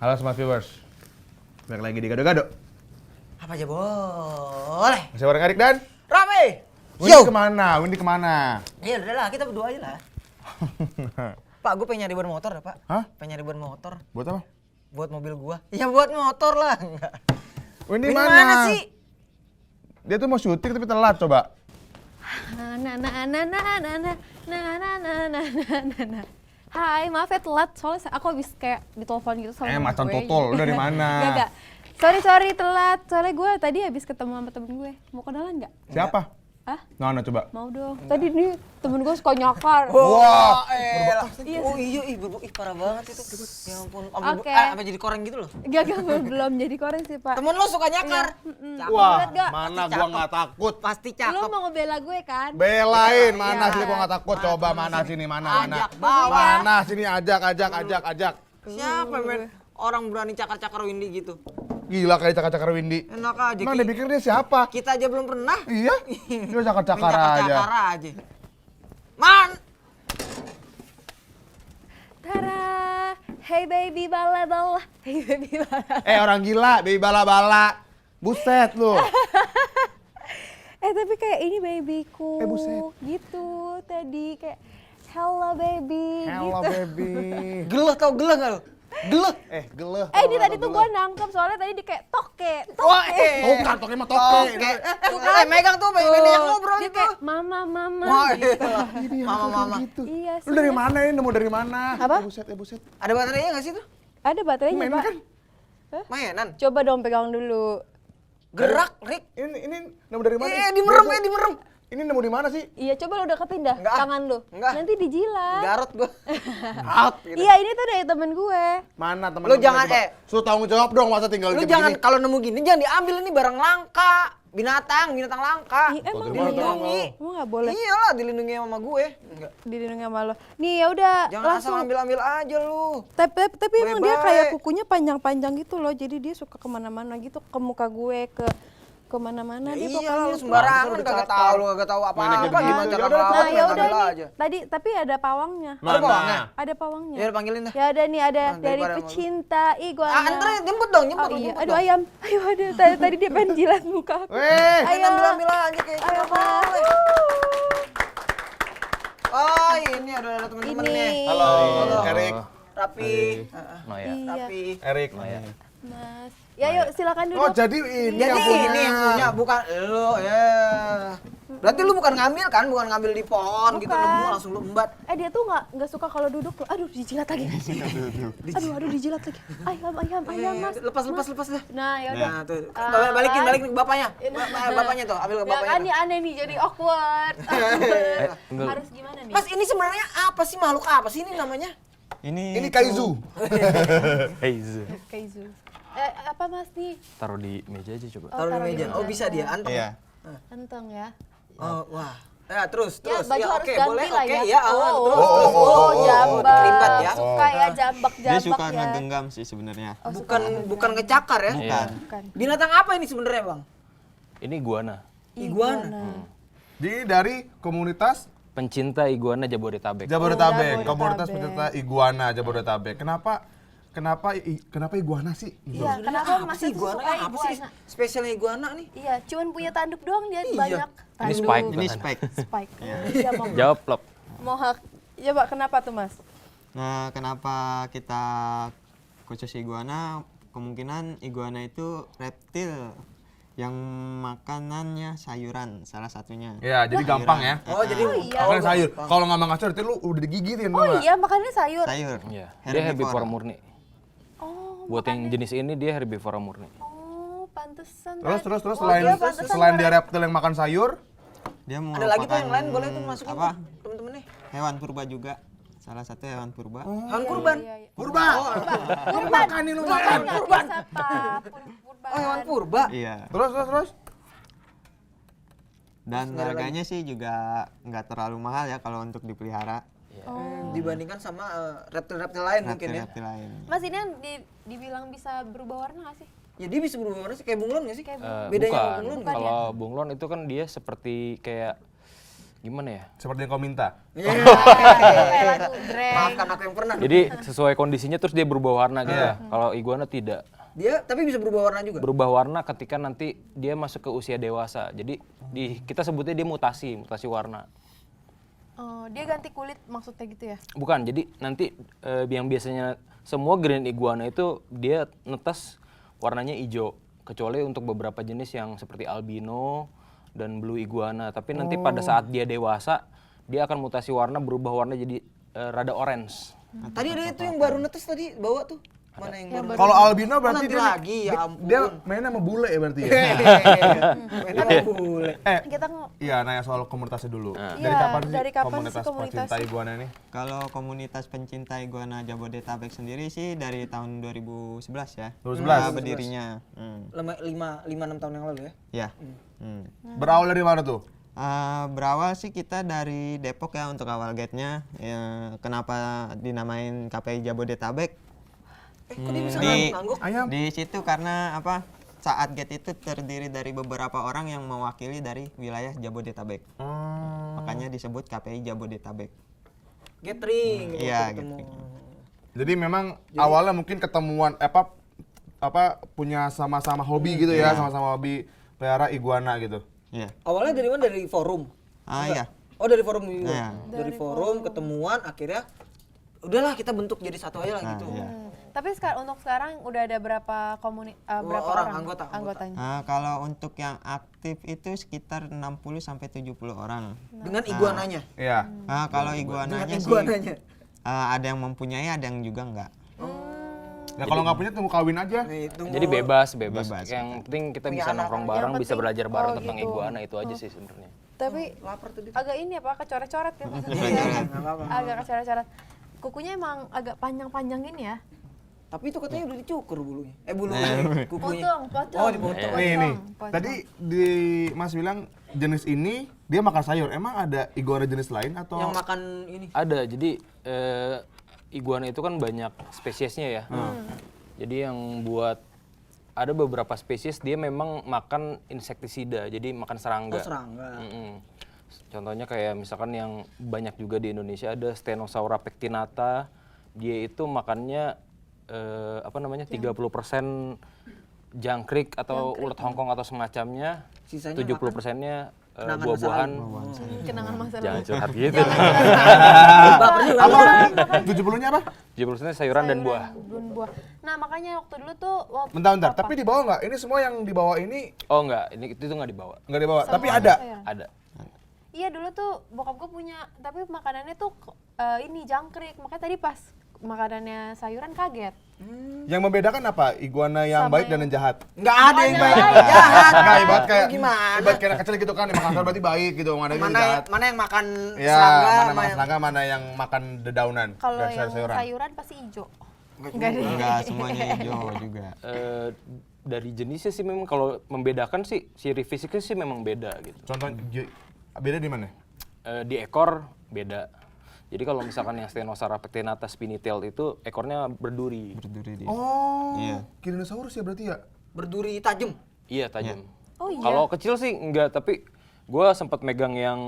Halo Smart Viewers. Balik lagi di Gado-Gado. Apa aja boleh. Masih bareng Erik dan Rame. Windy kemana? Windy kemana? Ya udah lah, kita berdua aja lah. Pak, gue pengen nyari ban motor ya, Pak. Hah? Pengen nyari ban motor. Buat apa? Buat mobil gua. Ya buat motor lah. Windy Ini mana? mana sih? Dia tuh mau syuting tapi telat coba. Hai, maaf ya telat, soalnya aku habis kayak ditelepon gitu sama temen Macan gue. totol, lu dari mana? Gak. Sorry telat, soalnya gue tadi habis ketemu sama temen gue. Mau kenalan gak? Siapa? Hah? Nona coba. Mau dong. Tadi nih temen gue suka nyakar. Wah, Iya. Oh iya, parah banget itu. Ya ampun, Oke. sampai jadi koreng gitu loh. Gak, belum jadi koreng sih, Pak. Temen lo suka nyakar. Cakep. Wah, Lihat gak? mana Pasti gua cakep. nggak takut. Pasti Lo cakep. mau ngebela gue kan? Belain, mana Iya. sini gua nggak takut. Coba mana sini, mana. Ajak, bawa. Mana sini, ajak. Siapa men? Orang berani cakar-cakar Windy gitu. Gila kayak cakar-cakar Windy. Enak aja. Emang dia pikir dia siapa? Kita aja belum pernah. Iya, dia cakar-cakar Cakar aja. aja. Man. Tara, hey baby bala. Hey baby bala. Orang gila, baby bala-bala. Buset lu. Tapi kayak ini babyku. Buset. Gitu tadi kayak hello baby. Hello gitu. baby. Geleh tau geleh gak lo? Geleh. Geleh. Ini tadi tuh gue nangkep soalnya tadi dia kayak toke. Wah, Tuh toke mah toke. megang tuh, pengen yang ngobrol Dia itu. kayak mama. Wah, gitu. Ini yang Mama. gitu. Iya Lu dari mana ini? Nemu dari mana? Apa? Buset. Ada baterainya nggak sih tuh? Ada baterainya, Main Pak. kan? Mainan. Coba dong pegang dulu. Gerak, Rick. Ini nemu dari mana? Dimerem. Ini nemu di mana sih? Iya, coba lu deketin dah Enggak. tangan lu. Enggak. Nanti dijilat. Garot gua. Out gitu. Iya, ini tuh dari temen gue. Mana teman? Lu jangan, Suruh tanggung jawab dong masa tinggal Lu kayak jangan begini. kalau nemu gini jangan diambil, ini barang langka. Binatang langka. Ih, emang Bagaimana dilindungi. Emang nggak boleh Iyalah dilindungi sama gue. Enggak. dilindungi sama lo. Nih ya udah Jangan langsung. asal ambil aja lu. Tapi emang dia Baik-baik. kayak kukunya panjang-panjang gitu loh. Jadi dia suka kemana-mana gitu, ke muka gue, kemana-mana dia Iya pokoknya lu tuh. sembarangan Langsung kagak dicakar. tahu, lu kagak tahu Mainnya apa-apa kayak gimana begitu. cara Ya udah, merawat, Nah ya main udah ambil nih. aja. Tapi ada pawangnya. Ada bawangnya? Ada pawangnya. Ya udah panggilin dah. Ya ada nih, ada Ah, dari daripada pecinta iguana. Andre jemput dong, Oh jemput iya, jemput aduh dong. ayam. Ayo ada tadi dia pengen jilat muka aku. Main Ayo. ambil aja kayak Ayo, gitu. Mas. Oh ini ada teman-teman Ini. nih. Halo, Erik. Rapi. Iya, Rapi. Erik. Mas. Ya yuk silakan duduk. Oh, jadi ini Jadi yang punya. ini yang punya bukan lu ya. Berarti lu bukan ngambil kan? Bukan ngambil di pohon gitu Bukan. nemu langsung lu embat. Dia tuh nggak suka kalau duduk tuh. Aduh dijilat lagi. Aduh dijilat lagi. Ayam mas. Lepas dah. Nah ya udah. Nah, tuh. Balikin ke bapaknya. Bapaknya tuh, ambil ke Ya bapaknya. kan tuh. ya aneh nih jadi awkward. Harus gimana nih? Mas, ini sebenarnya apa sih, makhluk apa sih ini namanya? Ini kaizu. Heizu. Kaizu. Apa mas nih? Taruh di meja aja coba. Taruh di meja. Oh, bisa dia anteng. Iya. Anteng ya. Oh, wah. Ya, terus. Ya baju harus oke, ganti boleh. lah Oke, ya. ya, terus. Jambak. Dikelibat ya. Suka ya jambak Dia suka ya. ngegenggam sih sebenarnya. Oh, suka. Bukan ngecakar ya? Bukan. Bukan. Binatang apa ini sebenarnya, Bang? Ini iguana. Iguana. Jadi dari komunitas Pencinta iguana Jabodetabek. Jabodetabek, Jabodetabek. komunitas pencinta iguana Jabodetabek. Kenapa iguana sih? Iya, kenapa Apa mas sih itu iguana? suka Apa sih iguana? spesialnya iguana nih? Iya, cuman punya tanduk doang dia banyak. Ini Tanduk. spike. Ini spike. Spike. Iya, mau. Jawab plop. Mohak. Ya, Pak, kenapa tuh, Mas? Nah, kenapa kita khusus iguana? Kemungkinan iguana itu reptil yang makanannya sayuran salah satunya. Ya, jadi gampang ya. Oh, jadi iya. Makan sayur. Kalau nggak makan sayur, lu udah digigitin Oh nggak? iya, makannya sayur. Sayur. Iya. Dia herbivora murni. Oh, Buat yang jenis ini dia herbivora murni. oh, pantesan. Terus Oh, selain dia pantesan selain dia marah. reptil yang makan sayur, Dia ada lagi tuh yang lain merupakan boleh tuh masukin apa? tuh, temen-temen nih. Hewan purba juga. Salah satu hewan purba. Hewan kurban. Iya, iya. purba. Kurban. Makanin lu makan. Kurban. Kurban. Oh, hewan purba. Iya. Terus. Dan harganya sih juga nggak terlalu mahal ya kalau untuk dipelihara. Dibandingkan sama reptil-reptil lain mungkin ya. Reptil lain. Mas ini yang dibilang bisa berubah warna nggak sih? Ya dia bisa berubah warna sih kayak bunglon nggak sih? Kayak Bedanya sama Bukan. bunglon Bukan Kalau bunglon itu kan dia seperti kayak Gimana ya? Seperti yang kau minta. Kayak lagu Dreng. Maafkan aku yang pernah. Jadi sesuai kondisinya terus dia berubah warna gitu. Kalau iguana tidak. Dia tapi bisa berubah warna juga. Berubah warna ketika nanti dia masuk ke usia dewasa. Jadi kita sebutnya dia mutasi warna. Oh, dia ganti kulit maksudnya gitu ya? Bukan, jadi nanti yang biasanya semua green iguana itu dia netes warnanya hijau. Kecuali untuk beberapa jenis yang seperti albino dan blue iguana. Tapi nanti pada saat dia dewasa, dia akan mutasi warna, berubah warna jadi rada orange. Tadi ada itu yang baru netes tadi bawa tuh. Mana yang baru? Kalau albino berarti Nanti lagi, ya ampun. dia mainnya sama bule ya berarti ya. Mainnya sama bule. Kita Iya, nanya soal komunitasnya dulu. Dari Iya, kapan sih dari kapan sih komunitas komunitas pecinta sih? iguana ini? Kalau komunitas pencinta iguana Jabodetabek sendiri sih dari tahun 2011 ya. 2011? Berdirinya. 5-6 tahun yang lalu ya. Ya. Hmm. Berawal dari mana tuh? Berawal sih kita dari Depok ya untuk awal gate-nya. Ya, kenapa dinamain KPI Jabodetabek? Kok dia bisa Di, ngangguk? Ayam. di situ karena apa? Saat gate itu terdiri dari beberapa orang yang mewakili dari wilayah Jabodetabek. Makanya disebut KPI Jabodetabek. Gathering. Iya, ketemu. gathering. Jadi memang awalnya mungkin ketemuan apa punya sama-sama hobi gitu ya, sama-sama hobi pelihara iguana gitu. Iya. Awalnya dari mana? Dari forum. Iya. Oh, dari forum juga. Iya. Dari forum ketemuan akhirnya udahlah kita bentuk jadi satu aja lah gitu. Iya. Tapi untuk sekarang udah ada berapa berapa orang, orang anggotanya. Kalau untuk yang aktif itu sekitar 60 sampai 70 orang. Dengan iguananya. Iya. Kalau Dengan iguananya sih iguananya. ada yang mempunyai, ada yang juga enggak. Ya kalau nggak punya tunggu kawin aja. Nih, tunggu. Jadi bebas. Bebas. Yang penting kita Punya bisa anak nongkrong kan. bareng, Yang bisa penting- belajar bareng oh, tentang gitu. iguana itu aja sih sebenarnya. Tapi Lapar tuh dia. agak ini apa kecoret-coret ya maksudnya. Nggak apa-apa. Agak kecoret-coret. Kukunya emang agak panjang-panjang ini ya. Tapi itu katanya udah dicukur bulunya. Bulunya, kukunya. Potong. Oh, dipotong. Nih, potong. tadi di Mas bilang jenis ini dia makan sayur. Emang ada iguana jenis lain atau? Yang makan ini. Ada, jadi iguana itu kan banyak spesiesnya ya. Jadi yang buat ada beberapa spesies dia memang makan insektisida, jadi makan serangga. Oh, serangga. Contohnya kayak misalkan yang banyak juga di Indonesia ada Stenosaura pectinata, dia itu makannya 30% jangkrik atau ulat Hongkong atau semacamnya, Sisanya 70%-nya Kenangan buah-buahan. Kenangan masa Jangan lalu. curhat gitu. Baper juga. Apa? 70-nya apa? 70%-nya sayuran dan buah. Dan buah. Nah, makanya waktu dulu tuh Bentar. Tapi di bawah nggak? Ini semua yang di bawah ini Oh enggak, ini itu nggak dibawa. nggak di bawah. Tapi Semuanya ada. sayuran. Ada. Iya, dulu tuh bokap gue punya, tapi makanannya tuh ini jangkrik. Makanya tadi pas makanannya sayuran kaget. Yang membedakan apa? Iguana yang Sama baik dan yang jahat. Enggak ada yang baik. Jahat. Jahat. Enggak, ibarat kayak Gimana? ibarat kayak anak kecil gitu kan, yang makan sayur berarti baik gitu, mana yang Mana jahat. mana yang makan Ya, serangga, mana makan yang- serangga, mana yang makan dedaunan Kalau dan yang sayur-sayuran. sayuran pasti hijau. Enggak juga. Enggak semuanya hijau juga. Dari jenisnya sih memang kalau membedakan sih ciri fisiknya sih memang beda gitu. Contoh beda di mana? Di ekor beda. Jadi kalau misalkan yang Stenosaura pectinata spinitail itu ekornya berduri. Berduri dia. Oh, Iya. Dinosaurus ya berarti ya? Berduri tajam. Iya tajam. Oh iya. Kalau kecil sih enggak, tapi gue sempat megang yang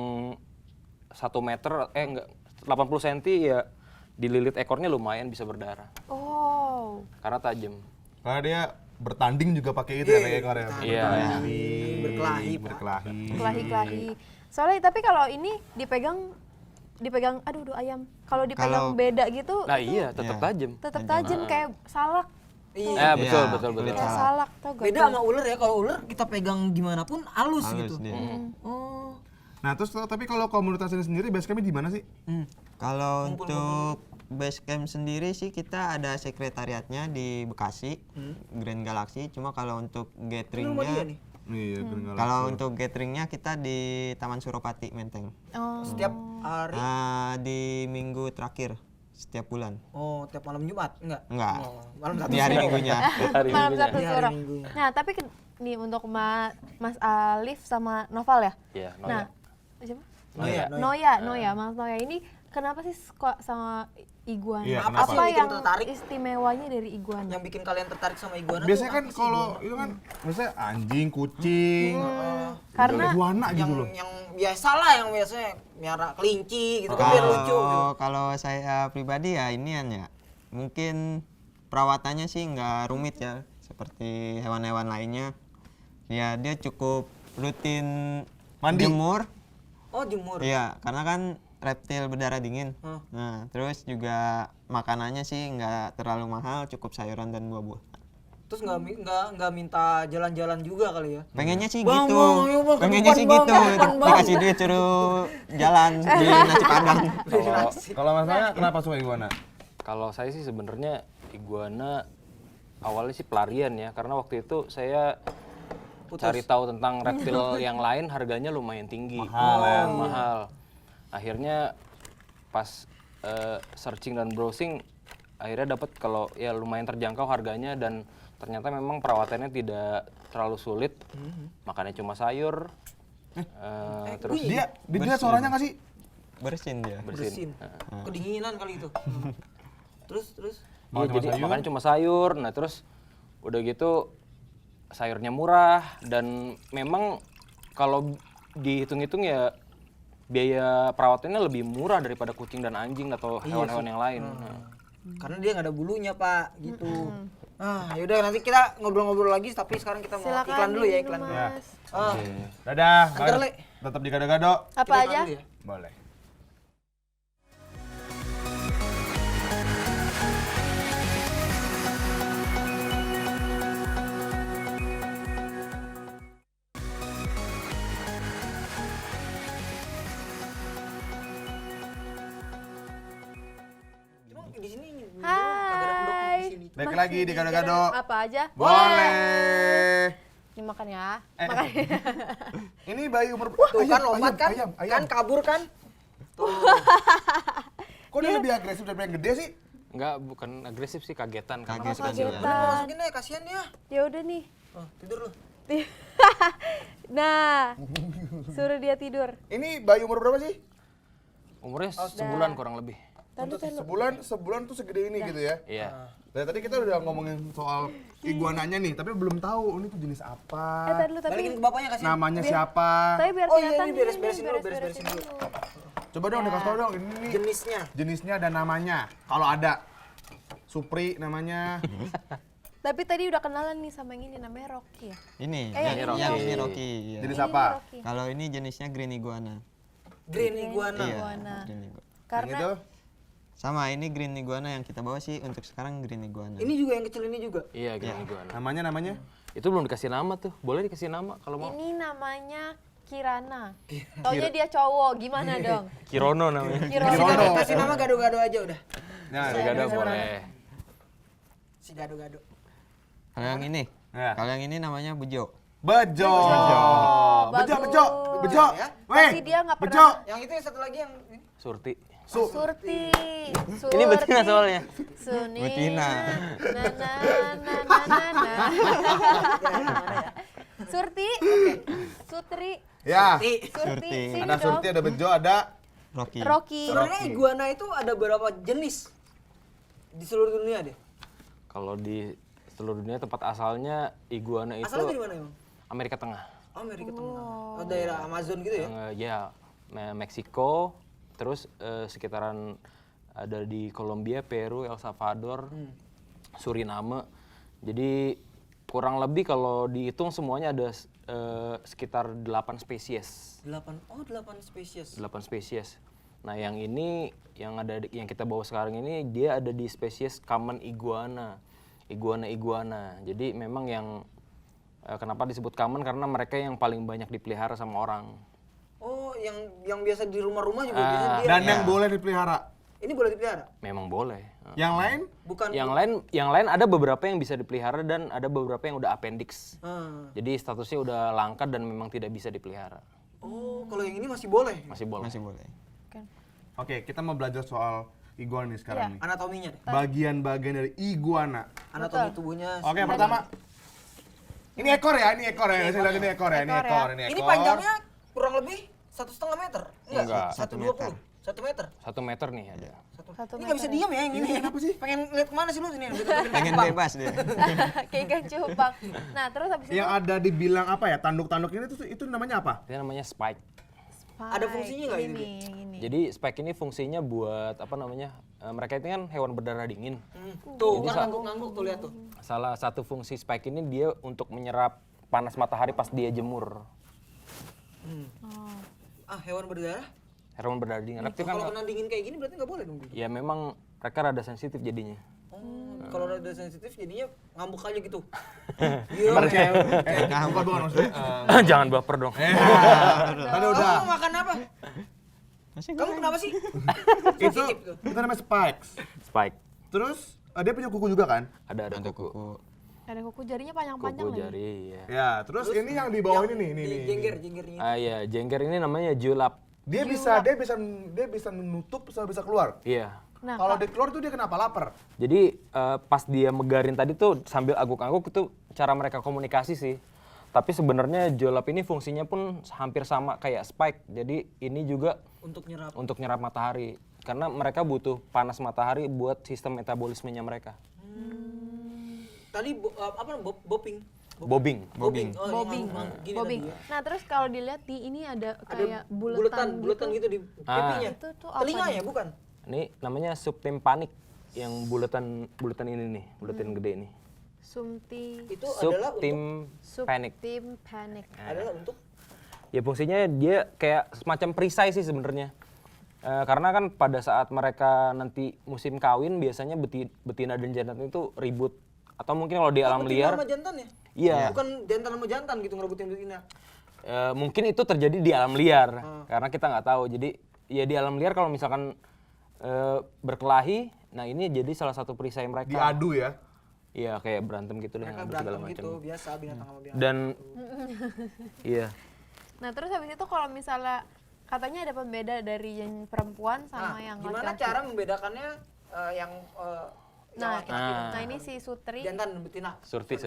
1 meter, enggak 80 cm ya, dililit ekornya lumayan bisa berdarah Oh. karena tajam. Karena dia bertanding juga pakai itu ya, pakai ekor ya. Iya. Berkelahi, Pak. Berkelahi. Kelahi-kelahi. Soalnya tapi kalau ini dipegang aduh ayam. Kalau dipegang Kalau- beda gitu Nah itu iya, tetap Iya. tajam. tetap tajam kayak salak. Iya. Betul, Iya, betul. kulit Kayak salak tau gak? Beda sama ular ya. Kalau ular kita pegang gimana pun halus gitu. Halus dia. Oh. Nah, terus tapi kalau komunitas ini sendiri base campnya di mana sih? Kalau untuk base camp sendiri sih kita ada sekretariatnya di Bekasi, Grand Galaxy. Cuma kalau untuk Ini rumah dia gatheringnya, nih. Iya, Galaxy. kalau untuk gatheringnya kita di Taman Suropati Menteng. Oh. Setiap hari. Di minggu terakhir setiap bulan. Oh, tiap malam Jumat? Enggak. Enggak. Oh, malam satu Di hari sore. minggunya. Malam Sabtu Di hari Suro. Minggunya. Nah, tapi nih untuk Mas Alif sama Noval ya? Iya, Nah, siapa? Noya. Noya, Mas Noya ini kenapa sih suka sama iguana? Iya, kenapa? Apa Yang yang bikin tertarik? istimewanya dari iguana? Yang bikin kalian tertarik sama iguana Biasanya tuh kan apa sih? kalau itu kan misalnya anjing, kucing, Karena iguana yang gitu loh. yang biasalah yang biasanya miara kelinci gitu kan biar lucu gitu. Kalau saya pribadi ya inian ya, mungkin perawatannya sih nggak rumit ya, seperti hewan-hewan lainnya. Ya dia cukup rutin Mandi? jemur. Oh, jemur. Iya, karena kan reptil berdarah dingin. Hmm. Nah, terus juga makanannya sih nggak terlalu mahal, cukup sayuran dan buah-buah. Terus nggak minta jalan-jalan juga kali ya. Pengennya sih Bang, gitu. bang, ayo bang, ke Pengennya depan, sih bang, gitu. ke depan, bang. Dikasih duit suruh jalan beli nasi padang. Kalau masalahnya kenapa suka iguana? Kalau saya sih sebenarnya iguana awalnya sih pelarian ya, karena waktu itu saya cari tahu tentang reptil yang lain harganya lumayan tinggi, mahal. Akhirnya pas searching dan browsing, akhirnya dapat kalau ya lumayan terjangkau harganya dan ternyata memang perawatannya tidak terlalu sulit, makannya cuma sayur, terus Dia suaranya nggak sih? Bersin dia. Bersin. Kedinginan kali itu. Terus. Iya, jadi makannya cuma sayur. Nah terus udah gitu sayurnya murah dan memang kalau dihitung-hitung ya biaya perawatannya lebih murah daripada kucing dan anjing atau hewan-hewan yang lain. Nah. Karena dia nggak ada bulunya pak, gitu. Yaudah nanti kita ngobrol-ngobrol lagi, tapi sekarang kita mau Silakan iklan dulu ya, minum, iklan dulu. Mas. Dadah. Antar, Le. Tetap di gado-gado. Apa Kita iklan aja? dulu ya. Boleh. Cuma di sini Hai. kagak ada pendok di sini. Balik lagi di gado-gado. Apa aja? Boleh. Dimakan ya. Ini bayi umur Tuh kan lompat kan, ayam. kan kabur kan. Tuh. Kok dia lebih agresif daripada yang gede sih? Enggak, bukan agresif sih, kagetan. Kaget kan kagetan. juga. Udah masukin deh, kasihan dia. Ya udah nih. Tidur lu. Nah, suruh dia tidur. Ini bayi umur berapa sih? Umurnya sebulan kurang lebih. Tadi Sebulan tuh segede ini gitu ya. Iya. Dari tadi kita udah ngomongin soal iguananya nih, tapi belum tahu ini tuh jenis apa. tadi lu tapi Balikin ke bapaknya kasihan. Namanya siapa? tapi biar Oh iya, kelihatan ini beres-beresin dulu, beres-beresin dulu. Coba dong dikasih tau dong ini jenisnya dan namanya. Kalau ada. Supri namanya. Tapi tadi udah kenalan nih sama yang ini namanya Rocky ya. Ini, ini yang Rocky. ini Rocky. Iya. Jenis Ini apa? Rocky. Kalau ini jenisnya green iguana. Green iguana. Iya, Iguana. green iguana. Yang Karena itu? Sama ini green iguana yang kita bawa sih untuk sekarang green iguana. Ini juga yang kecil ini juga. Iya, gini iguana. Namanya? Itu belum dikasih nama tuh. Boleh dikasih nama kalau mau. ini namanya Kirana. Taunya dia cowok, gimana dong? Kirono namanya. Kirono. Kasih nama gado-gado aja udah. Nah, Gado boleh. Si gado-gado. Kalau yang ini, Ya. kalau yang ini namanya Bejo. Bejo. Bagus. Bejo. Ya. Pasti dia nggak Bejo. pernah Yang itu yang satu lagi yang Surti. Surti. Ini betina soalnya. Suni. Betina. Surti. Sutri. Ya. Surti. Sini Ada dong. Surti, ada Bejo, ada Rocky. Rocky. sebenarnya iguana itu ada berapa jenis di seluruh dunia deh? Kalau di seluruh dunia tempat asalnya iguana itu Asalnya dari mana emang? Amerika Tengah. Amerika Tengah. Oh, daerah Amazon gitu ya? Ya, Meksiko, terus sekitaran ada di Kolombia, Peru, El Salvador, Suriname. Jadi kurang lebih kalau dihitung semuanya ada sekitar 8 spesies. 8 spesies. 8 spesies. Nah, yang ini yang kita bawa sekarang ini dia ada di spesies common iguana. Iguana. Jadi memang yang kenapa disebut common karena mereka yang paling banyak dipelihara sama orang. Oh, yang biasa di rumah-rumah juga biasanya dia. dan yang boleh dipelihara. Ini boleh dipelihara? Memang boleh. Yang lain? Bukan. Yang lain ada beberapa yang bisa dipelihara dan ada beberapa yang udah appendix. Jadi statusnya udah langka dan memang tidak bisa dipelihara. Oh, kalau yang ini masih boleh. Masih boleh. Masih boleh. Oke, kita mau belajar soal iguana nih sekarang nih. Anatominya deh. Bagian-bagian dari iguana. Anatomi tubuhnya. Oke, pertama. Ini ekor ya. Saya lihat ini ekor ya. Ini ekor. Ini panjangnya kurang lebih 1,5 meter. Enggak. 1,20. 1 meter. 1 meter nih ada. Satu Ini nggak bisa diam ya yang ini. Kenapa sih? Pengen lihat kemana sih lu ini? Pengen bebas dia. Kayak ikan cupang. Nah, terus habis itu Yang ada dibilang apa ya? Tanduk-tanduk ini tuh itu namanya apa? Itu namanya spike. Ada fungsinya nggak ini? nih, yang ini. Jadi spike ini fungsinya buat apa namanya? Mereka itu kan hewan berdarah dingin. Tuh kan ngangguk-ngangguk tuh lihat tuh. Salah satu fungsi spike ini dia untuk menyerap panas matahari pas dia jemur. Ah, hewan berdarah? Hewan berdarah dingin. Reptil kan Kalau kena dingin kayak gini berarti nggak boleh dong. ya memang mereka rada sensitif jadinya. Kalau udah sensitif jadinya ngambuk aja gitu. Bukan maksudnya. Jangan baper dong. Tadi udah. Kamu makan apa? Kamu kenapa sih? Itu namanya spikes. Spike. Terus dia punya kuku juga kan? Ada kuku. Ada kuku jarinya panjang-panjang Kuku lagi. jari ya. Ya, terus ini yang di bawah ini nih, ini. Jengger-jenggernya. Ah iya, jengger ini namanya julap. Dia bisa menutup sama bisa keluar. Iya. Nah, Kalau dia keluar tuh dia kenapa lapar? Jadi pas dia megarin tadi tuh sambil angguk-angguk itu cara mereka komunikasi sih. Tapi sebenarnya julap ini fungsinya pun hampir sama kayak spike. Jadi ini juga Untuk nyerap. untuk nyerap matahari. Karena mereka butuh panas matahari buat sistem metabolismenya mereka. Tadi bopping. Bobbing. Bobbing. Oh, bobbing. gini Bobbing. tadi ya. Nah, terus kalau dilihat di ini ada kayak buletan gitu di pipinya. Itu tuh apa Telinganya nih? bukan? Ini namanya subtimpanik yang buletan ini nih, buletin gede nih. Sumti Itu adalah untuk Subtimpanik. subtimpanik. adalah untuk Ya fungsinya dia kayak semacam perisai sih sebenarnya. Karena kan pada saat mereka nanti musim kawin biasanya betina dan jantan itu ribut. Atau mungkin kalau di alam betina liar, sama jantan ya? iya. Bukan jantan sama jantan gitu ngerebutin betina. Mungkin itu terjadi di alam liar karena kita nggak tahu. Jadi ya di alam liar kalau misalkan berkelahi, nah ini jadi salah satu perisai mereka. Diadu ya. Iya kayak berantem gitu deh, Mereka adu segala berantem gitu, macam. biasa binatang sama binatang. Dan iya. Nah, terus habis itu kalau misalnya katanya ada pembeda dari yang perempuan sama yang Gimana laki-laki. cara membedakannya yang Nah, laki-laki nah ini si Sutri. jantan dan betina? Surti.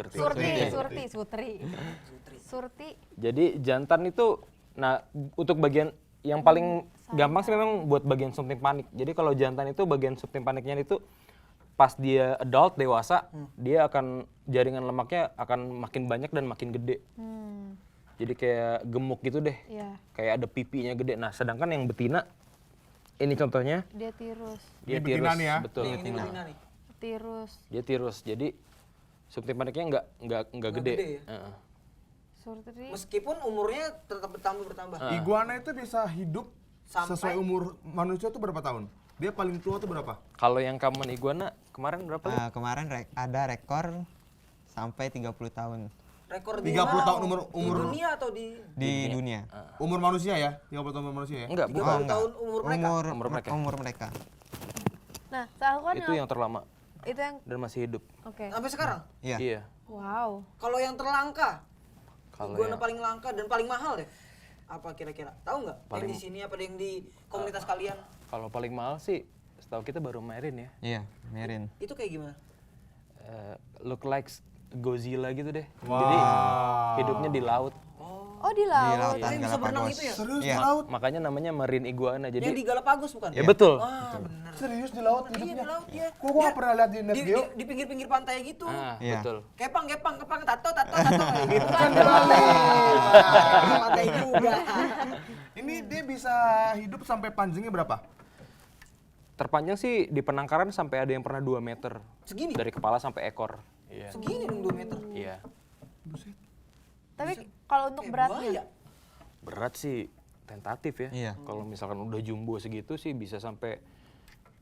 Surti. Jadi jantan itu, nah untuk bagian yang paling gampang sih memang buat bagian subtimpanik. Jadi kalau jantan itu bagian subtimpaniknya itu pas dia adult dewasa, dia akan jaringan lemaknya akan makin banyak dan makin gede. Jadi kayak gemuk gitu deh. Iya, Kayak ada pipinya gede. Nah, sedangkan yang betina ini contohnya dia tirus. dia Ini betina tirus, nih ya? betul. Ini betina nih. Tirus. Dia tirus. Jadi subtimpaniknya nggak gede. gede ya? Heeh. Surti. Meskipun umurnya tetap bertambah. Iguana itu bisa hidup Sampai- sesuai umur manusia tuh berapa tahun? Dia paling tua tuh berapa? Kalau yang common iguana kemarin berapa? Li? Kemarin ada rekor sampai 30 tahun Rekor di 30 mana? tahun Di umur dunia atau di di dunia. umur manusia ya? 30 tahun umur manusia ya? Enggak, 30 bukan. tahun umur mereka? Umur mereka. Nah, tahu kan Itu yang terlama itu yang dan masih hidup. oke. Sampai sekarang? Iya. Iya. Wow. Kalau yang terlangka, Kalau iguana yang- paling langka dan paling mahal deh. Apa kira-kira? Tahu nggak? Yang Paling- di sini apa yang di komunitas kalian? Kalau paling mahal sih setahu kita baru Merin ya. Iya, Merin. Itu kayak gimana? Look like Godzilla gitu deh. Jadi hidupnya di laut. Oh, di Di laut. lautan Tapi bisa berenang Galapagos. itu ya? Serius Iya. di laut? Makanya namanya marine iguana. Yang Jadi di Galapagos bukan? ya betul. Wah, bener. Serius di laut Iya di hidupnya? laut ya. Kok gua nggak pernah lihat di Net Geo? Di pinggir-pinggir pantai gitu. Iya. Betul. Kepang, tato kayak gitu. Kan di Bali. Pantai juga. Ini dia bisa hidup sampai panjangnya berapa? Terpanjang sih di penangkaran sampai ada yang pernah 2 meter. Segini? Dari kepala sampai ekor. Iya. Segini dong 2 meter. Iya. Tapi kalau untuk Kayak beratnya, buaya. Berat sih tentatif ya. Iya. Kalau misalkan udah jumbo segitu sih bisa sampai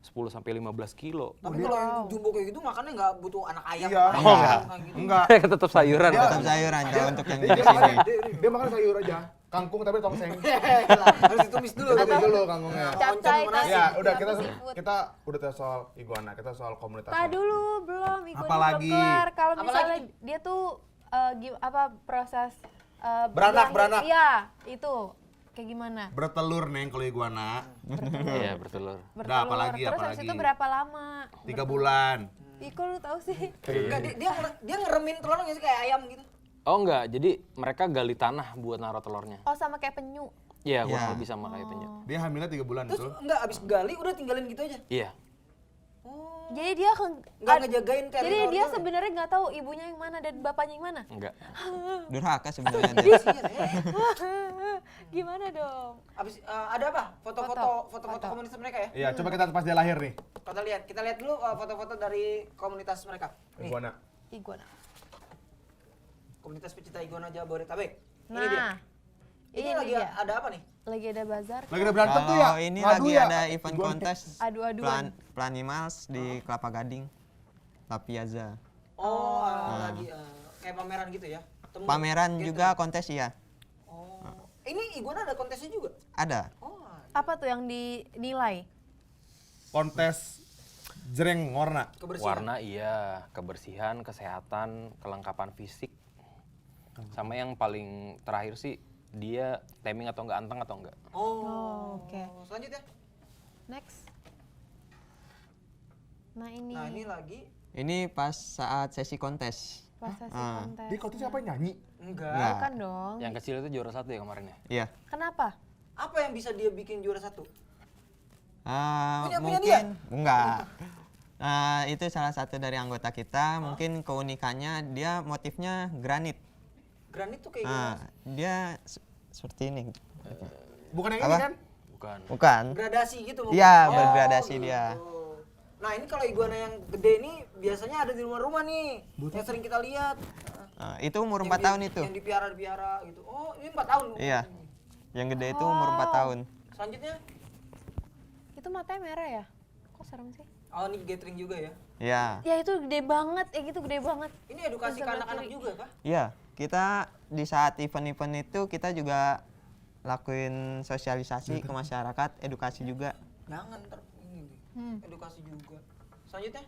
10 sampai 15 kilo. Tapi kalau yang jumbo kayak gitu makannya nggak butuh anak ayam. Iya. apa Oh, kayak enggak. gitu. Enggak. Tetap sayuran. Tetap sayuran kalau untuk yang di Dia sini. makan, dia makan sayur aja. Kangkung tapi tongseng. Harus ditumis dulu. Tapi gitu. dulu kangkungnya. capcay Oncom nasi. Ya, kasih udah apa seafood. kita udah tes soal iguana, kita soal komunitasnya. Nah, dulu belum iguana Apalagi? belum kelar. Kalau Apalagi? misalnya dia tuh proses Beranak, berkelahi- beranak. Iya, itu kayak gimana? Bertelur neng kalau iguana. Iya, bertelur. Udah, apalagi, Terus habis apalagi? itu berapa lama? 3 bulan. Ih, kok lu tahu sih? Enggak, dia ngeremin telurnya sih kayak ayam gitu. Oh enggak, jadi mereka gali tanah buat naruh telurnya. Oh, sama kayak penyu. Iya, kurang Iya. lebih sama kayak penyu. Dia hamilnya 3 bulan Terus betul. enggak abis gali udah tinggalin gitu aja. Iya. Jadi dia Nggak ngejagain Jadi dia teritorialnya. sebenarnya nggak tahu ibunya yang mana dan bapaknya yang mana. Enggak. Durhaka sebenarnya dia. Kasian, Gimana dong? Abis ada apa? Foto-foto komunitas mereka ya? Iya, coba kita pas dia lahir nih. Kita lihat dulu foto-foto dari komunitas mereka. Nih, Iguana. Iguana. komunitas pecinta iguana Jabodetabek. Ini Nah, dia. Ini lagi dia. ada apa nih? Lagi ada bazar. Lagi ada berantem tuh ya? Kalau ini Ngadu lagi ya? ada event Iguana. kontes Adu-aduan. Planimals di Kelapa Gading, La Piazza. Oh, lagi kayak pameran gitu ya? Pameran gitu. juga kontes ya. Oh. Ini iguana ada kontesnya juga? Ada. Oh. Apa tuh yang dinilai? Kontes jreng warna. Kebersihan. Warna iya, kebersihan, kesehatan, kelengkapan fisik. Sama yang paling terakhir sih dia taming atau enggak, anteng atau enggak. Oh. Oke. Selanjutnya. Next. Nah ini. Nah, ini lagi Ini pas saat sesi kontes. pas sesi Ah. kontes. Dia kontes siapa nyanyi? enggak. Enggak. Bukan dong. Yang kecil itu juara 1 ya kemarin ya? Iya. Kenapa? Apa yang bisa dia bikin juara 1? Punya Mungkin dia? enggak. Itu salah satu dari anggota kita. Mungkin keunikannya dia motifnya granit. Granit tuh kayak gimana? Dia seperti ini. Bukan yang Apa? ini kan? Bukan. Bukan. Gradasi gitu mungkin? Iya, bergradasi dia. gitu. Nah, ini kalau iguana yang gede ini biasanya ada di rumah-rumah nih. Yang sering kita lihat. Itu umur Yang 4 tahun itu. Yang dipiara gitu. Oh, ini 4 tahun. Iya. Yang gede itu umur 4 tahun. Selanjutnya, Itu matanya merah ya? Kok serem sih? oh ini gathering juga ya. Iya. Ya itu gede banget, gitu gede banget. Ini edukasi ke Sebelah anak-anak kiri. juga kah? Iya, kita di saat event-event itu kita juga lakuin sosialisasi ke masyarakat, edukasi juga. Jangan ntar ini nih. Edukasi juga. Selanjutnya.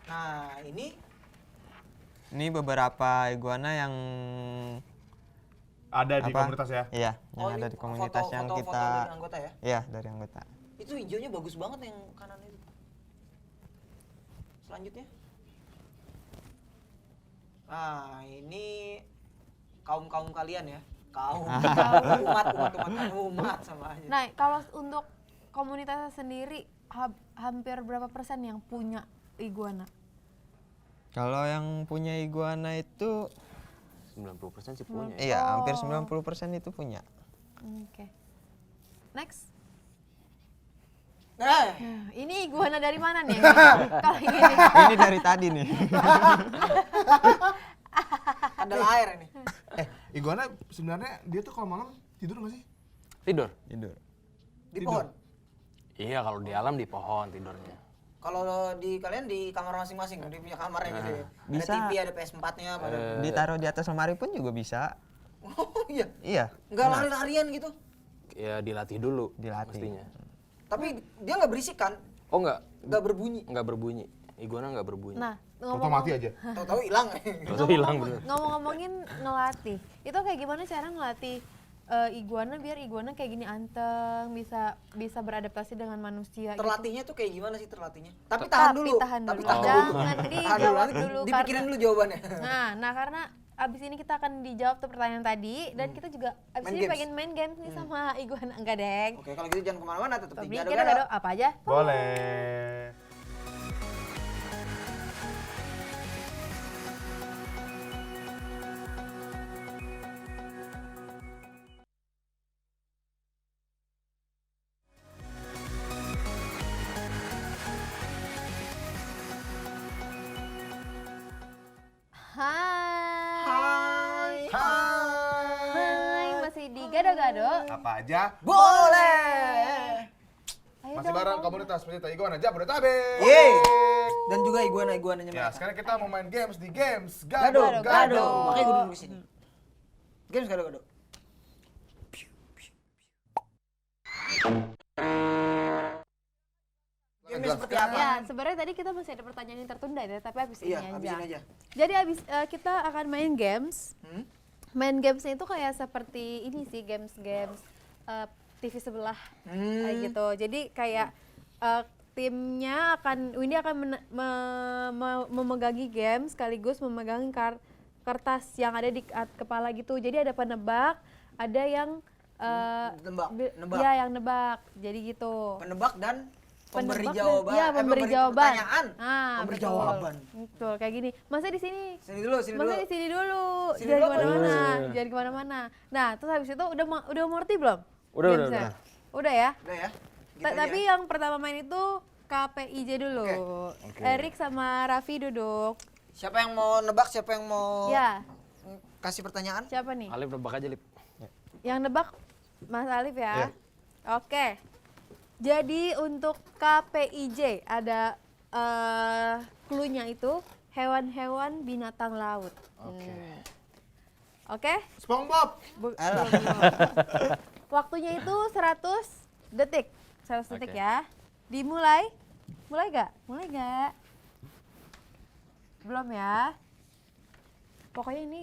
Nah, Ini beberapa iguana yang Ada di apa? komunitas ya? Iya, yang ini ada di komunitas yang foto-foto kita dari anggota ya. iya, dari anggota. Itu hijaunya bagus banget yang kanan itu. Selanjutnya. Nah, ini kaum kalian ya. Umat sama aja. Nah, kalau untuk komunitasnya sendiri hampir berapa persen yang punya iguana? Kalau yang punya iguana itu 90% sih punya. iya, hampir 90% itu punya. Oke. Next. Nah, Nah, ini iguana dari mana nih? Kalau yang ini. Ini dari tadi nih. ada air ini. Iguana sebenarnya dia tuh kalau malam tidur nggak sih? Tidur? Tidur. Di pohon. Iya, kalau di alam di pohon tidurnya. Kalau di kalian di kamar masing-masing, di punya kamarnya gitu ya. Bisa. Ada TV, ada PS4-nya, pada. Ditaruh di atas lemari pun juga bisa. Oh iya. Iya. Enggak lari-larian gitu. Ya dilatih dulu Dilatih. mestinya. Tapi dia nggak berisik kan? Oh enggak, Nggak berbunyi. enggak berbunyi. Iguana enggak berbunyi. Nah, Foto mati aja. Tahu-tahu hilang. Itu hilang bener. ngomong-ngomongin ngelatih, itu kayak gimana cara ngelatih iguana biar iguana kayak gini anteng, bisa beradaptasi dengan manusia Terlatihnya tuh kayak gimana sih terlatihnya? Tapi gitu. tahan dulu. Tahan Tapi dulu. tahan dulu. Jangan Tahan dulu. dijawab Nanti dulu. dipikirin dulu jawabannya. Nah, karena abis ini kita akan dijawab tuh pertanyaan tadi dan kita juga abis Main ini games. pengen main games nih sama iguana. Enggak, Deng. Oke, kalau gitu jangan kemana-mana, tetap di Tapi gado-gado. gado apa aja? Boleh. Hai. Hai. Hai, masih di gado-gado. Apa aja? Boleh. Ayo Masih dong, bareng kamu. komunitas pecinta iguana Jabodetabek. Yeay. Dan juga iguana-iguananya Ya, mereka. sekarang kita mau main games di games Gado, Gado gado. Gado. Makanya gue duduk di sini. Games gado-gado. Gamenya seperti apa? Ya, sebenarnya tadi kita masih ada pertanyaan yang tertunda ya, tapi habis Iya, ini habisin aja. Jadi kita akan main games. Main gamesnya itu kayak seperti ini sih, games-games TV sebelah kayak gitu. Jadi kayak timnya Windy akan memegangi game sekaligus memegangi kertas yang ada di kepala gitu. Jadi ada penebak, ada yang Nebak. ya yang nebak. Jadi gitu. Penebak dan Pemberi penebak jawaban. Iya, memberi jawaban. Pertanyaan. Memberi Betul. jawaban. Betul, kayak gini. Masa di sini? Sini dulu, sini dulu. Masa di sini dulu. Sini Jangan dulu. kemana-mana. Jangan kemana-mana. Nah, terus habis itu udah ngerti belum? Udah. Gamesnya? Udah ya? Udah ya. Gitu aja. Tapi yang pertama main itu KPIJ dulu. Erik sama Raffi duduk. Siapa yang mau nebak, siapa yang mau Ya, kasih pertanyaan? siapa nih? Alif nebak aja, Lip. Yang nebak Mas Alif ya? Iya. Oke. Jadi untuk KPIJ ada clue-nya itu hewan-hewan binatang laut. Oke? SpongeBob. Waktunya itu 100 detik. 100 detik ya. Dimulai. Mulai gak? Mulai gak? Belum ya? Pokoknya ini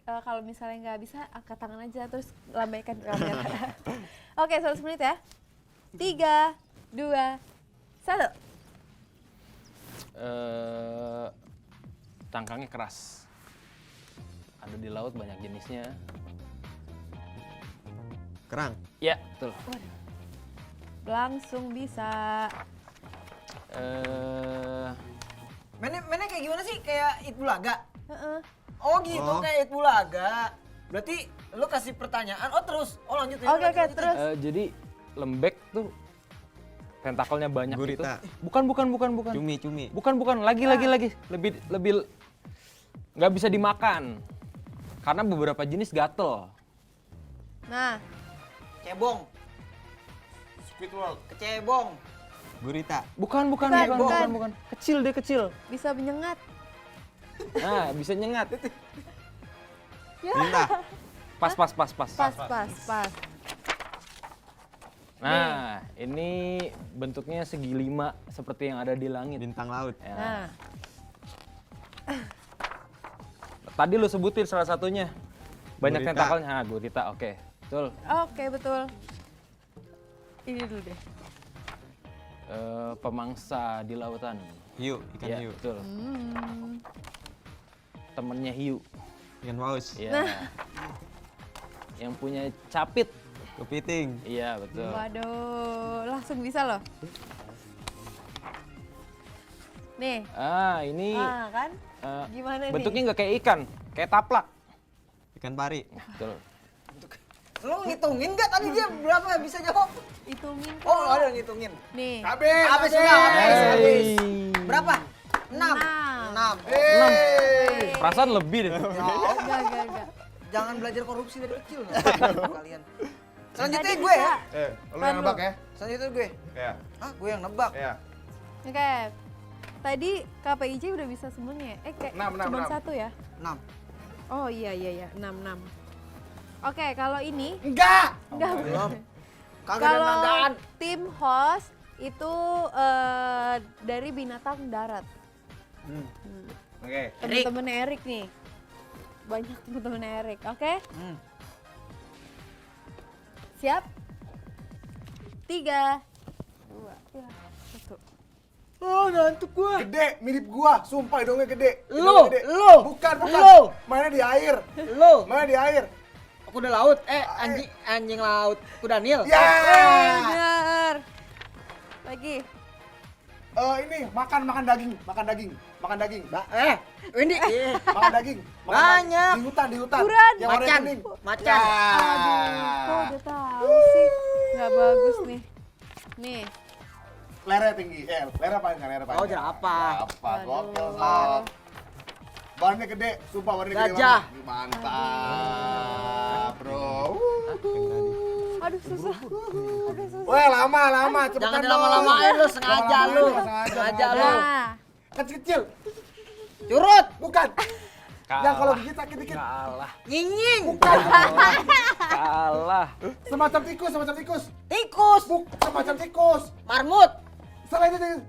kalau misalnya nggak bisa angkat tangan aja terus lambaikan ke kamera. Oke, 100 menit ya. 3, 2, 1. Cangkangnya keras. Ada di laut banyak jenisnya. Kerang. Ya, betul. Langsung bisa. Mainnya kayak gimana sih? Kayak Itbulaga? Heeh. Oh gitu, kayak Itbulaga. Berarti lu kasih pertanyaan, terus. Lanjut ya. Oke, terus. Jadi lembek tuh tentakelnya banyak Gurita. gitu. Bukan. Cumi. Bukan. Lagi. Lebih nggak bisa dimakan. Karena beberapa jenis gatel. Nah, Cebong, Squidward. kecebong. Gurita. Bukan. Kecil deh, kecil. bisa menyengat. Nah, bisa nyengat. Lintah. Pas. Pas. Nah, ini bentuknya segi 5 seperti yang ada di langit. Bintang laut. Ya. Nah, Tadi lu sebutin salah satunya. Banyak Gurita. tentakelnya. Nah, gurita, oke. Betul. oke betul. Ini dulu deh. Pemangsa di lautan. Hiu. Ikan Ya, hiu. betul. Temennya hiu. Ikan paus. Ya. Yang punya capit. Kepiting. Iya, betul. Waduh, langsung bisa loh. Nih, Ini kan? Gimana nih? bentuknya nggak kayak ikan, kayak taplak. Ikan pari. Betul. Lu ngitungin nggak tadi dia berapa bisa jawab? Hitungin kok. Oh, ada yang ngitungin. Nih. Habis sudah, habis. Berapa? 6. Enam. 6. Perasaan lebih deh. Enggak. Jangan belajar korupsi dari kecil kalian. Selanjutnya gue ya. Lu yang nebak ya? Selanjutnya gue. Ya. Gue yang nebak. Ya. Oke. Tadi KPIJ udah bisa semuanya. Kayak Enam, cuma enam. satu ya? 6. Oh iya. 6. Oke, kalau ini Enggak. enggak. Kagak ada Kalau nagaan. tim host itu dari binatang darat. Oke. Temen-temen Erik nih. Banyak temen-temen Erik. Oke? Siap? 3, 2, 1. Oh, ngantuk gue. Gede, mirip gua. Sumpah hidungnya gede. Lu, Hidungnya gede. lu. Bukan. Lu. Mainnya di air. Lu. Mainnya di air. Kuda laut. Anjing laut. Kuda Nil. Ya. Bener. Lagi. Ini makan daging. Makan daging. Ini. Makan daging. Banyak. Di hutan. Buran. Yang warna Macan. kuning. Macan. Kok udah tahu sih? Nggak bagus nih. Nih. Lernya tinggi. Lernya panjang. Oh, jerapah. Apa? Gokil, Sob. Bahannya gede. Sumpah bahannya gede Gajah. banget. Mantap, bro. Aduh susah. Weh, lama. Cepetan Jangan dong. dilama-lamain lu, sengaja lu. Sengaja lu. Nah. Kecil-kecil. Curut. Bukan. Yang kalau gigit sakit dikit. Kalah. Nyinying. Bukan. Kalah. Semacam tikus. Tikus. Semacam tikus. Marmut. Selain itu.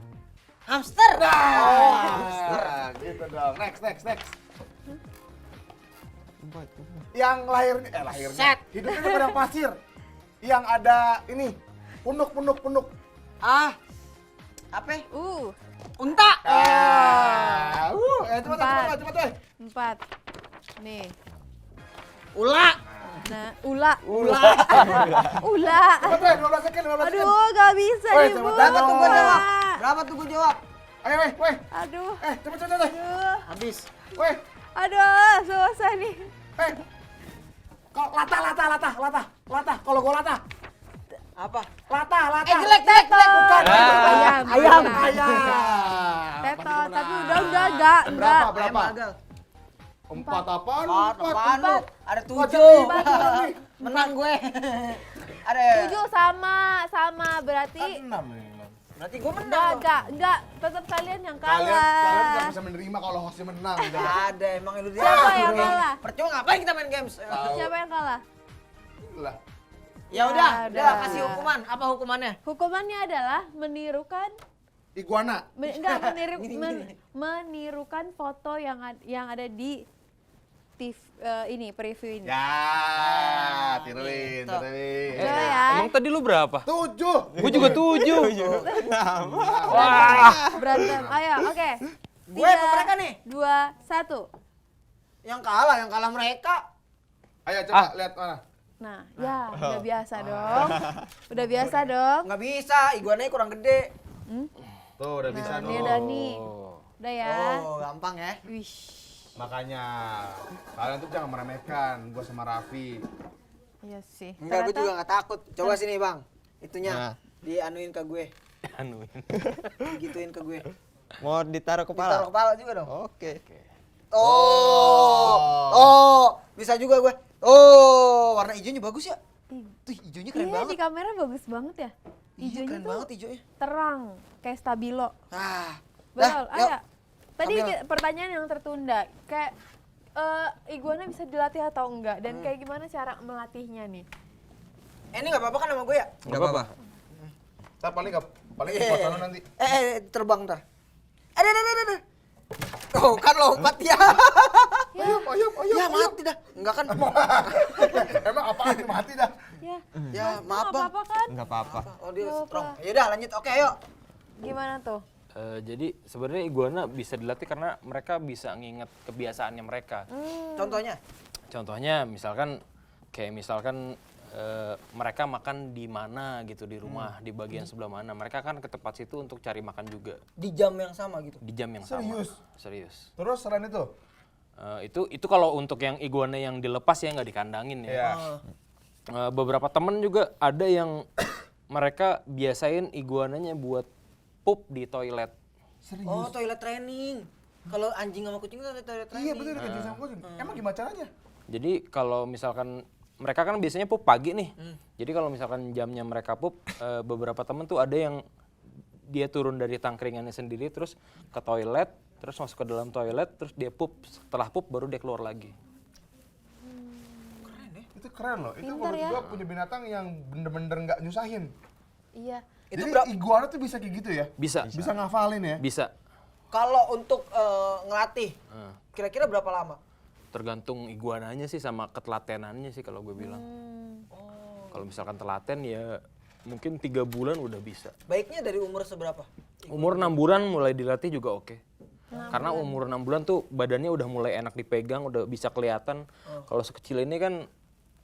Hamster. Nah, gitu dong. Next. Yang lahirnya. Set. Hidupnya di padang pasir. Yang ada ini. Punuk. Apa? Unta. Cepet. 4. Nih. Ula. Nah, ula. Ula. Ula. Cepet, weh, 15 second, 15 second. Aduh, gak bisa Woi, dibuka. Berapa tuh gua jawab? Berapa tuh gua jawab? Ayo, weh, weh. Aduh. Cepet, cepet, cepet. Aduh. Habis. Weh, Aduh, susah nih. Kalau lata. Kalau gua lata. Apa? Lata. Jelek. Bukan. Ayam. Ayam. Teto, tapi udah enggak. Berapa? Ayam gagal. 4 apaan? Apaan lu? Ada 7. Wajib. Menang gue. Ada. 7 sama berarti 6 nih. Berarti gue menang. enggak. Tetap kalian yang Kalian kalah. nggak bisa menerima kalau hostnya menang. Gitu. Gak ada emang lu dia. Siapa yang kalah? Percuma ngapain kita main games? Siapa yang kalah? Lah. Ya udah, udah. kasih hukuman. Apa hukumannya? Hukumannya adalah menirukan Iguana. menirukan foto yang ada di TV ini preview ini. Ya, tiruin. Coba ya. Emang tadi lu berapa? 7. Gue juga 7. Berantem. Ayo, oke. Gue apa mereka nih? 2, 1. Yang kalah mereka. Ayo coba lihat mana. Nah, ya udah biasa dong. Udah biasa dong. Nggak bisa, iguananya kurang gede. Tuh udah bisa Nah, tuh. ini udah nih. Udah ya. Oh, gampang ya. Wish. Makanya kalian tuh jangan meremehkan gua sama Raffi. Iya sih. Enggak, gue Ternyata- juga nggak takut. Coba sini bang, itunya Nah. dianuin ke gue, Anuin. digituin ke gue. Mau ditaruh Taruh kepala? kepala juga dong. Oke. Bisa juga gue. Oh, warna hijaunya bagus ya. Tuh hijaunya keren Iya, banget. di kamera bagus banget ya. Iya, Hijaunya keren tuh banget hijaunya. terang, kayak stabilo. Ah, Betul. dah, yuk. Ayo. Tadi Ambil. pertanyaan yang tertunda, kayak iguana bisa dilatih atau enggak dan kayak gimana cara melatihnya nih? Ini nggak apa-apa kan sama gue ya? Nggak apa-apa. Ntar paling di pos sana nanti. Terbang ntar. Ada. Oh, kan lompat ya. Ayam. Ya mati dah. Enggak kan? Emang apaan tuh mati dah? Ya. Ya, maaf Nggak bang. apa-apa kan? Nggak apa-apa. Oh, dia Nggak strong. apa. Ya udah lanjut. Oke, ayo. Gimana tuh? Jadi sebenarnya iguana bisa dilatih karena mereka bisa nginget kebiasaannya mereka. Contohnya? Contohnya misalkan mereka makan di mana gitu di rumah, di bagian sebelah mana. Mereka kan ke tempat situ untuk cari makan juga Di jam yang sama gitu. di jam yang sama. Serius? Serius. Terus selain itu? Itu kalau untuk yang iguana yang dilepas ya nggak dikandangin ya. Iya. Beberapa temen juga ada yang mereka biasain iguananya buat pup di toilet. Oh, toilet training. Kalau anjing sama kucing itu ada toilet training. Iya betul kayak sama kucing. Emang gimana caranya? Jadi kalau misalkan mereka kan biasanya pup pagi nih. Jadi kalau misalkan jamnya mereka pup, beberapa temen tuh ada yang dia turun dari tangkringannya sendiri terus ke toilet, terus masuk ke dalam toilet, terus dia pup. Setelah pup baru dia keluar lagi. Itu keren loh. Itu Pintar menurut ya. gua punya binatang yang bener-bener nggak nyusahin. Iya. Itu Jadi iguana tuh bisa kayak gitu ya? Bisa. Bisa ngafalin ya? Bisa. Kalau untuk ngelatih, kira-kira berapa lama? Tergantung iguananya sih sama ketelatenannya sih kalau gue bilang. Kalau misalkan telaten ya mungkin 3 bulan udah bisa. Baiknya dari umur seberapa? Umur 6 bulan mulai dilatih juga oke. Karena umur 6 bulan tuh badannya udah mulai enak dipegang, udah bisa kelihatan. Kalau sekecil ini kan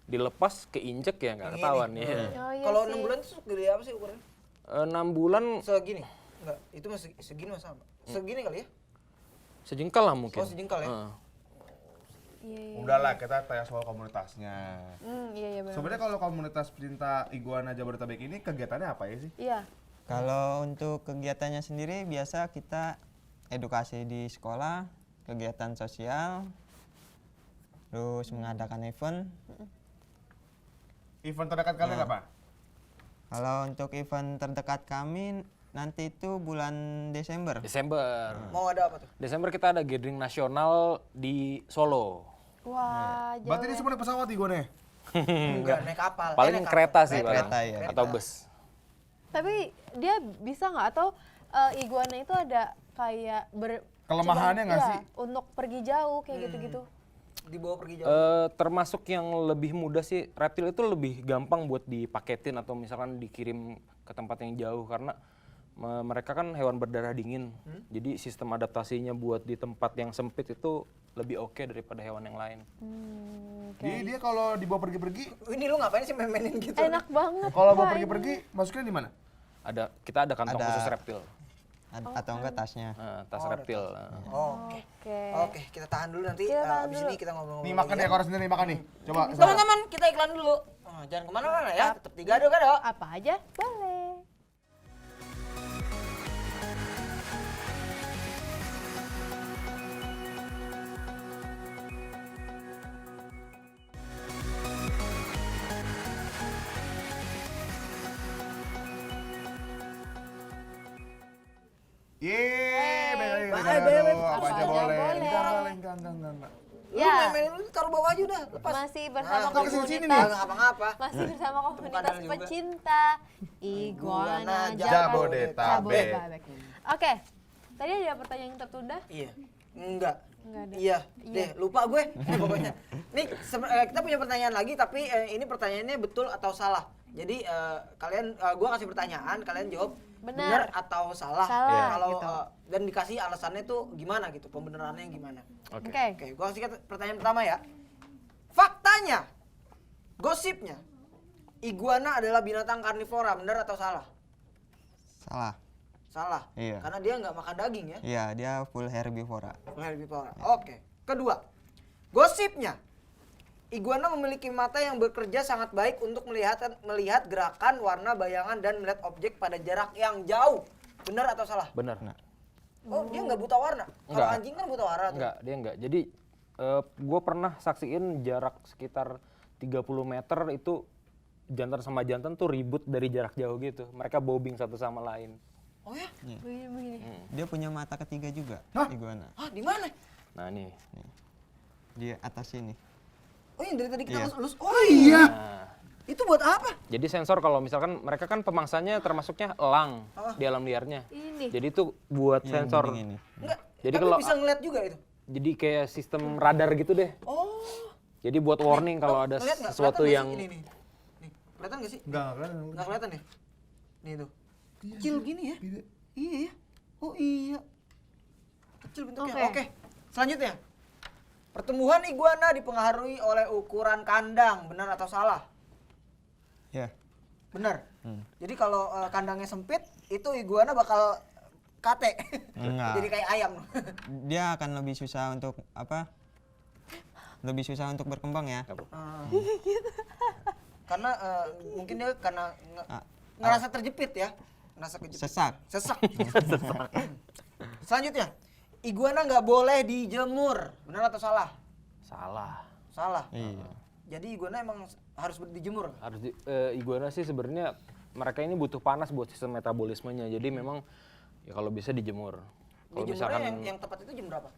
dilepas keinjek ya nggak ketahuan ya. Oh, iya Kalau sih. 6 bulan itu gede apa sih ukurannya? 6 bulan Segini? Enggak, itu masih segini mas sama. Segini kali ya? sejengkal lah mungkin. Oh, sejengkal ya? Heeh. Iya. Udahlah kita tanya soal komunitasnya. Iya benar. Sebenarnya kalau komunitas pecinta iguana Jabodetabek ini kegiatannya apa ya sih? Iya. Kalau untuk kegiatannya sendiri biasa kita edukasi di sekolah, kegiatan sosial, terus mengadakan event. Event terdekat kalian apa? Kalau untuk event terdekat kami nanti itu bulan Desember. Desember. Mau ada apa tuh? Desember kita ada gathering nasional di Solo. Wah, jauh. Berarti ini semua naik pesawat iguananya? Enggak, naik kapal. Paling naik kereta kapal. sih paling. Kereta, ya. Atau bus. Tapi dia bisa nggak atau iguana itu ada kayak Kelemahannya nggak Iya, sih? untuk pergi jauh kayak gitu-gitu. Dibawa pergi jauh. Termasuk yang lebih mudah sih, reptil itu lebih gampang buat dipaketin atau misalkan dikirim ke tempat yang jauh karena mereka kan hewan berdarah dingin. Jadi sistem adaptasinya buat di tempat yang sempit itu lebih oke daripada hewan yang lain. Jadi dia kalau dibawa pergi-pergi, Ini lu ngapain sih main-mainin gitu? Enak banget. kalau bawa Pak, pergi-pergi, masuknya di mana? Kita ada kantong Ada. khusus reptil. Atau enggak tasnya. Tas reptil. Oke. Oke. Oke, kita tahan dulu nanti Kita tahan abis dulu. ini kita ngobrol-ngobrol. Nih makan lagi deh, kalau sendiri makan nih. Coba. Teman-teman, kita iklan dulu. Jangan kemana-mana ya, tetap di Gado-Gado. Apa aja? Boleh. Yeay, balik Bye, lagi. bye, Aduh, bye. apa aja Apa aja boleh. boleh. Enggak. Lu Ya, main-mainin lu taruh bawah aja udah, lepas. masih bersama Nah, kesini-sini komunitas. nih. Enggak ngapa-ngapa. Masih bersama komunitas Padahal juga. pecinta iguana Jabodetabek. Oke, tadi ada pertanyaan yang tertunda. Iya. Enggak. Enggak ada. Iya, deh lupa gue pokoknya. Nih kita punya pertanyaan lagi tapi ini pertanyaannya betul atau salah. Jadi gue kasih pertanyaan, kalian jawab Benar. atau salah. Salah, Kalau gitu. dan dikasih alasannya tuh gimana gitu, pembenarannya gimana. Oke. Oke, gue kasih pertanyaan pertama ya. Faktanya, gosipnya, iguana adalah binatang karnivora, benar atau salah? Salah. Salah. Iya. Karena dia nggak makan daging ya. Iya, dia full herbivora. Herbivora. Oke. Kedua, gosipnya, iguana memiliki mata yang bekerja sangat baik untuk melihat gerakan, warna, bayangan, dan melihat objek pada jarak yang jauh. Benar atau salah? Benar. Oh, dia nggak buta warna. Kalau Nggak. anjing kan buta warna. Tuh. Enggak, dia enggak. Jadi gue pernah saksiin jarak sekitar 30 meter itu jantan sama jantan tuh ribut dari jarak jauh gitu. Mereka bobing satu sama lain. Oh ya? Begini. Dia punya mata ketiga juga, iguana. Hah, di mana? Nah nih. Di atas sini. Oh, yang dari tadi kita Iya. lulus. Oh iya. Nah, Itu buat apa? jadi sensor kalau misalkan mereka kan pemangsanya termasuknya elang di alam liarnya. Ini. Jadi itu buat Yang sensor. kuning ini. Enggak. Jadi tapi kalau- bisa ngeliat juga itu. Jadi kayak sistem radar gitu deh. Oh. Jadi buat warning kalau ada Ngeliat nggak? sesuatu Kelihatan yang nggak sih? Ini, nih. Nih, kelihatan nggak sih? Enggak. Nggak kelihatan ya? Nih tuh. Kecil gini ya? Iya ya. Oh iya. Kecil bentuknya. Oke. Oke. Selanjutnya. Pertumbuhan iguana dipengaruhi oleh ukuran kandang, benar atau salah? Ya. Benar. Jadi kalau kandangnya sempit, itu iguana bakal kate. Enggak. Jadi kayak ayam. Dia akan lebih susah untuk apa? Lebih susah untuk berkembang ya. Ah. Karena mungkin dia karena Ah, ngerasa terjepit ya. Ngerasa kejepit. Sesak. Sesak. Selanjutnya, iguana nggak boleh dijemur, benar atau salah? salah. Salah. Iya. Jadi iguana emang harus dijemur. Iguana sih sebenarnya mereka ini butuh panas buat sistem metabolismenya. Jadi memang ya kalau bisa dijemur. Kalau Dijemurnya misalkan yang tepat itu jam berapa?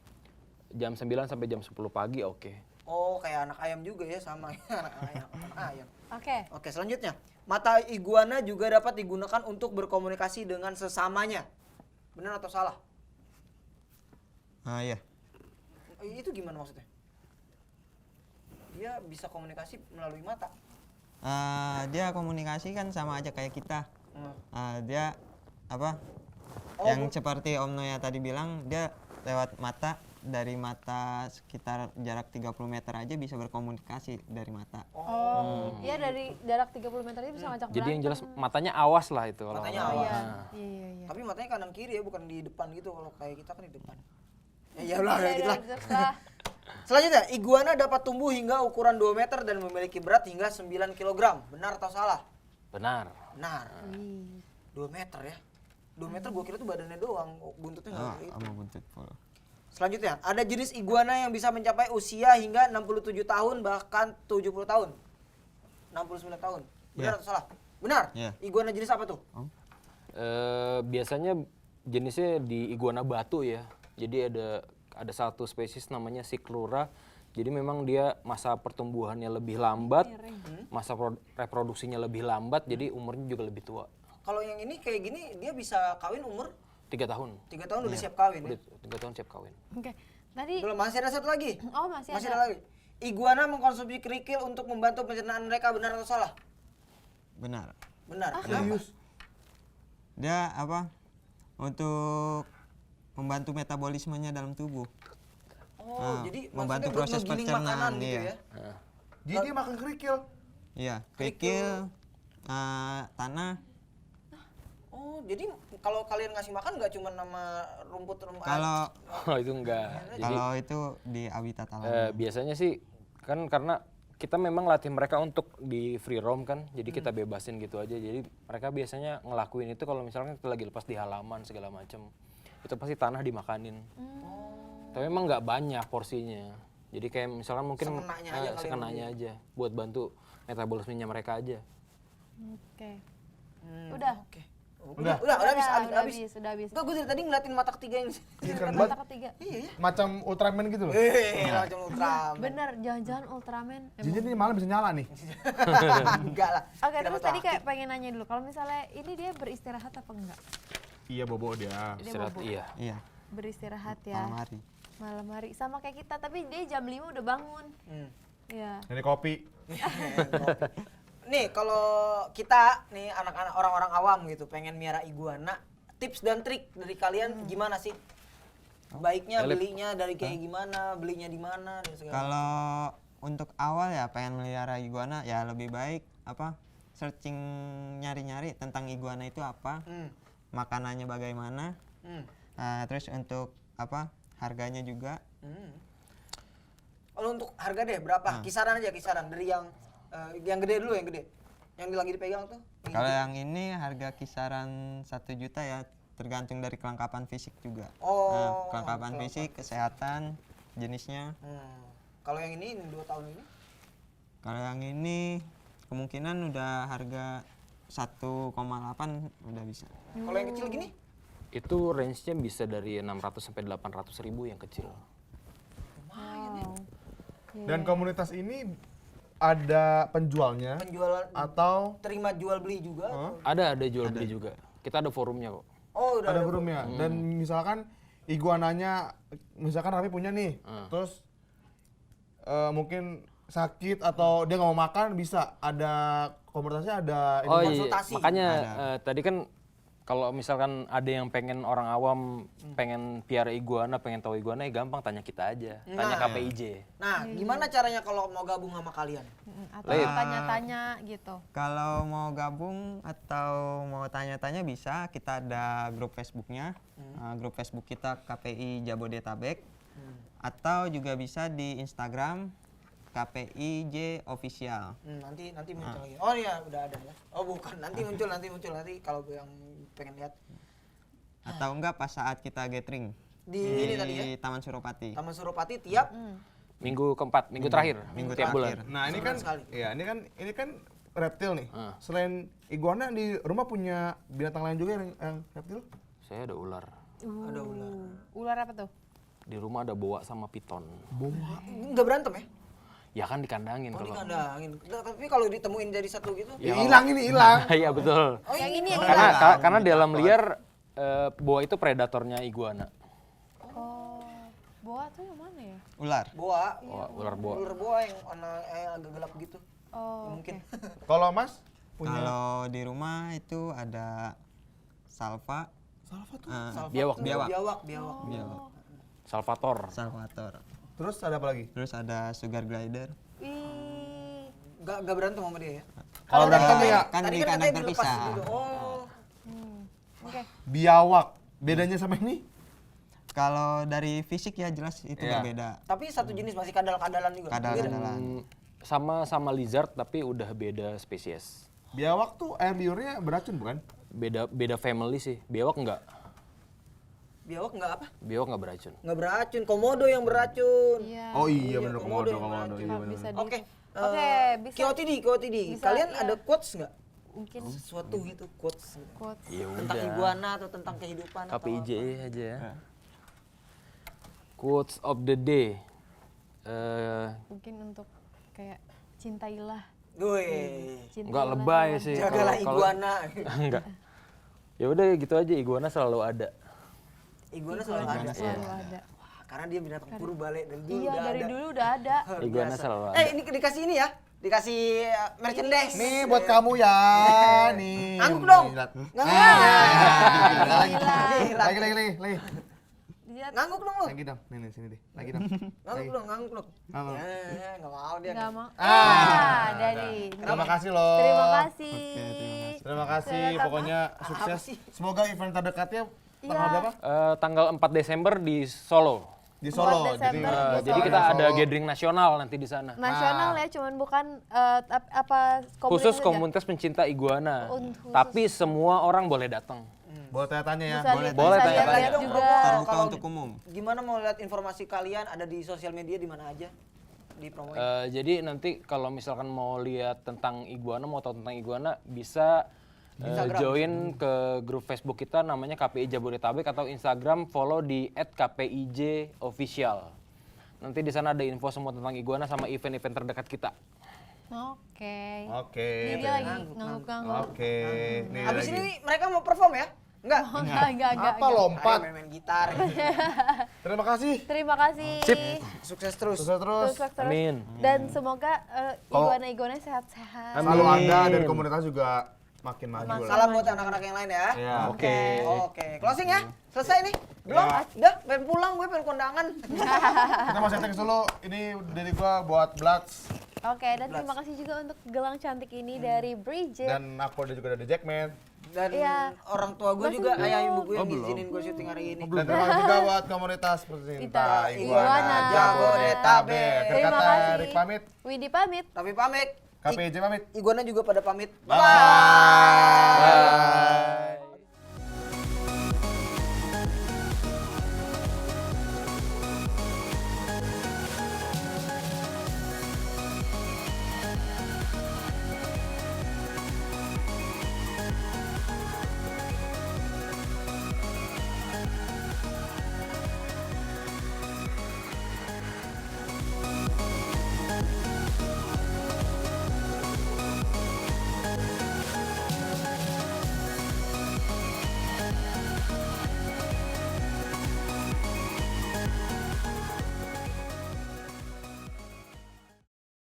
jam 9 sampai jam 10 pagi oke. Oh, kayak anak ayam juga ya, sama anak ayam. Anak ayam. Oke. Oke, selanjutnya. Mata iguana juga dapat digunakan untuk berkomunikasi dengan sesamanya. Benar atau salah? Ah iya. Itu gimana maksudnya? Dia bisa komunikasi melalui mata. Dia komunikasi kan sama aja kayak kita. Dia apa? Oh, yang seperti Om Noya tadi bilang, dia lewat mata, dari mata sekitar jarak 30 meter aja bisa berkomunikasi dari mata. Oh, iya dari jarak 30 meter itu bisa ngajak Jadi yang jelas berantem. matanya awas lah itu kalau Matanya orang. awas. Iya, Nah, iya. Tapi matanya kanan kiri ya, bukan di depan gitu. Kalau kayak kita kan di depan. Ya lah, Iya, gitu lah. terserah. Selanjutnya, iguana dapat tumbuh hingga ukuran 2 meter dan memiliki berat hingga 9 kg. Benar atau salah? benar. Benar. 2 meter ya. 2 meter gua kira tuh badannya doang, buntutnya nggak Ah, gitu. sama buntut full. Selanjutnya, ada jenis iguana yang bisa mencapai usia hingga 67 tahun bahkan 70 tahun. 69 tahun. Benar Iya. atau salah? Benar. Iya. Iguana jenis apa tuh? Biasanya jenisnya di iguana batu ya. Jadi ada satu spesies namanya Cyclura. Jadi memang dia masa pertumbuhannya lebih lambat, masa reproduksinya lebih lambat, jadi umurnya juga lebih tua. Kalau yang ini kayak gini dia bisa kawin umur 3 tahun. 3 tahun udah siap kawin ya? Udah 3 tahun siap kawin. Oke. Tadi Belum, masih ada satu lagi. oh masih Masih ada. ada lagi. Iguana mengkonsumsi kerikil untuk membantu pencernaan mereka, benar atau salah? Benar. Benar. Kenapa? Dia apa? Untuk membantu metabolismenya dalam tubuh. Oh, jadi membantu maksudnya buat proses ngegiling pencernaan, makanan gitu iya. ya. Jadi dia makan kerikil. Iya, kerikil, tanah. Oh, jadi kalau kalian ngasih makan nggak cuma nama rumput-rumput. Kalau Oh itu enggak. Jadi kalau itu di habitat alam. biasanya sih kan karena kita memang latih mereka untuk di free roam kan, jadi kita bebasin gitu aja. Jadi mereka biasanya ngelakuin itu kalau misalkan kita lagi lepas di halaman segala macem, itu pasti tanah dimakanin. Tapi memang nggak banyak porsinya. Jadi kayak misalkan mungkin Sekenanya aja kali sekenanya aja, buat bantu metabolismenya mereka aja. Oke. Udah. Oke. Udah habis. Udah habis. Enggak, gue dari tadi ngeliatin mata ketiga yang Keren Mata banget. ketiga. Iya ya. Macam Ultraman gitu loh. Macam Ultraman. Bener, jangan-jangan Ultraman. Jadi ini malah bisa nyala nih. Enggak lah. Oke, Tidak terus betul tadi aktif. kayak pengen nanya dulu, kalau misalnya ini dia beristirahat apa enggak? Iya bobo dia. Istirahat bobo. iya. Iya, Beristirahat ya. malam hari. Malam hari. Sama kayak kita, tapi dia jam 5 udah bangun. Iya. Ini kopi. Nih, kalau kita nih anak-anak orang-orang awam gitu pengen miara iguana, tips dan trik dari kalian gimana sih? Baiknya Elip. belinya dari kayak gimana, belinya di mana dan segala. Kalau untuk awal ya pengen melihara iguana ya lebih baik searching nyari-nyari tentang iguana itu apa, makanannya bagaimana. Terus untuk harganya juga. Kalau untuk harga deh berapa? Kisaran aja kisaran dari yang gede dulu, yang gede. Yang lagi dipegang tuh. Kalau yang ini harga kisaran 1 juta ya, tergantung dari kelengkapan fisik juga. Oh, Kelengkapan fisik, kesehatan, jenisnya. Kalau yang ini 2 tahun ini? Kalau yang ini kemungkinan udah harga 1,8 udah bisa. Kalau yang kecil gini? Itu range-nya bisa dari 600 sampai 800 ribu yang kecil. Wow. Dan komunitas ini ada penjualnya Penjualan atau terima jual beli juga? Ada jual beli juga. Kita ada forumnya kok. Oh, udah ada forumnya. Dan misalkan iguananya, misalkan Raffi punya nih, terus mungkin sakit atau dia nggak mau makan, bisa ada komunitasnya, ada ini. Oh iya, konsultasi. makanya tadi kan kalau misalkan ada yang pengen orang awam pengen piara iguana, pengen tahu iguana, ya gampang tanya kita aja. Tanya KPIJ. Nah, gimana caranya kalau mau gabung sama kalian? Atau tanya-tanya gitu. Kalau mau gabung atau mau tanya-tanya bisa, kita ada grup Facebooknya. Grup Facebook kita KPI Jabodetabek. Atau juga bisa di Instagram KPIJ Official. Nanti muncul lagi. Oh iya, udah ada ya. Oh bukan, nanti muncul nanti kalau yang pengen lihat Atau enggak pas saat kita gathering di ini tadi ya. Taman Suropati. Taman Suropati tiap Minggu keempat, minggu terakhir, Minggu tiap terakhir. bulan. Nah ini kan, sekali. ya ini kan reptil nih. Selain iguana di rumah punya binatang lain juga yang reptil? Saya ada ular. ada ular. Ular apa tuh? Di rumah ada boa sama piton. Enggak berantem ya? Ya kan dikandangin Oh, kalau. dikandangin. Tapi kalau ditemuin jadi satu gitu. Ya, Hilang ini hilang. Iya betul. Oh, Yang ini yang Karena di alam liar boa itu predatornya iguana. Oh, boa tuh yang mana ya? Ular. boa. Ular boa. Ular boa yang warna agak gelap gitu. Oh, Mungkin. Kalau Mas punya Kalau di rumah itu ada salva, salva tuh. Biawak. Biawak. Biawak. biawak, Salvator. salvator. Terus ada apa lagi? Terus ada sugar glider. Wih. Enggak berantem sama dia ya? Kalau Tadi berantem katanya- ya kan tadi di kan kandang katanya dilepas terpisah. dulu. Oh. Oke. biawak. Bedanya sama ini? Kalau dari fisik ya jelas itu Iya. berbeda. Tapi satu jenis masih kadal-kadalan juga. Kadal-kadalan. Sama lizard tapi udah beda spesies. Biawak tuh air liurnya beracun bukan? Beda family sih. Biawak enggak. Biawak enggak apa? Biawak enggak beracun. Enggak beracun, komodo yang beracun. Iya. Oh iya bener komodo komodo yang komodo. beracun. Iya bener. Bisa di Oke. Oke, bisa. KOTD. Bisa, Kalian iya. ada quotes enggak? mungkin Sesuatu gitu quotes quotes. Ya tentang udah. iguana atau tentang kehidupan atau KPIJ apa. aja ya. Quotes of the day. Mungkin untuk kayak cintailah. Wih. Enggak cintailah lebay hewan. sih. Jagalah iguana. Enggak. Ya udah gitu aja, iguana selalu ada. Iguana selalu ada. Selalu ada. Wah, karena dia binatang purba Le, dari dulu Iya, udah dari ada. dulu udah ada. Luar Iguana biasa. selalu ada. Ini dikasih ini ya. Dikasih merchandise. Nih buat kamu ya, nih. Angguk dong. Nih, lihat. Nggak. Lagi, Gila. lagi. Dia lihat. Ngangguk dong lu. Lagi dong, nih sini deh. Lagi dong. Ngangguk dong, ngangguk dong. Ngangguk. Ya, enggak mau dia. Nggak mau. Dari. Dari. Terima kasih loh. Terima kasih. Terima kasih. Terima Pokoknya sukses. sih? Semoga event terdekatnya tanggal Iya. berapa? Tanggal 4 Desember di Solo. Di Solo. 4 Desember di Jadi Solo. kita di ada Solo. gathering nasional nanti di sana. Nasional ya, cuman bukan apa Khusus aja? komunitas pencinta iguana. Khusus. Tapi semua orang boleh datang. Boleh tanya-tanya ya. Bisa Boleh, li- boleh bisa tanya-tanya. lihat Dong, juga. promo. Terbuka Kalau untuk umum. Gimana mau lihat informasi kalian ada di sosial media di mana aja? Di promo. Jadi nanti kalau misalkan mau lihat tentang iguana, mau tahu tentang iguana, bisa join ke grup Facebook kita namanya KPI Jabodetabek atau Instagram follow di @kpij_official. Nanti di sana ada info semua tentang iguana sama event-event terdekat kita. Oke. Oke. Ini dia lagi ngangguk-ngangguk. Oke. Nih Habis lagi. ini mereka mau perform ya? Enggak. Enggak. Apa lompat? Ayo main gitar. Terima kasih. Terima kasih. Sip. Sukses terus. Sukses terus. Terus. Amin. Dan semoga Kalau- iguana-iguana sehat-sehat. Selalu Amin. ada dan komunitas juga makin maju lah. Salam buat anak-anak yang lain ya. Ya. Oke. Oke, closing ya. Selesai nih. Belum? Ya. Udah, pengen pulang gue pengen kondangan. Kita masih thanks dulu. Ini dari gua buat Bloods Oke, dan terima kasih juga untuk gelang cantik ini dari Bridget. dan aku ada juga dari Jackman. Dan Iya. orang tua gue Masih juga, belum. ayah ibu gue yang ngizinin gue syuting hari ini. Dan terima kasih juga buat komunitas pecinta Kita iguana Iguana Jabodetabek. Terima Kata kasih. Rick pamit, Widi pamit. Tapi pamit. KPJ pamit. Iguana juga pada pamit. Bye.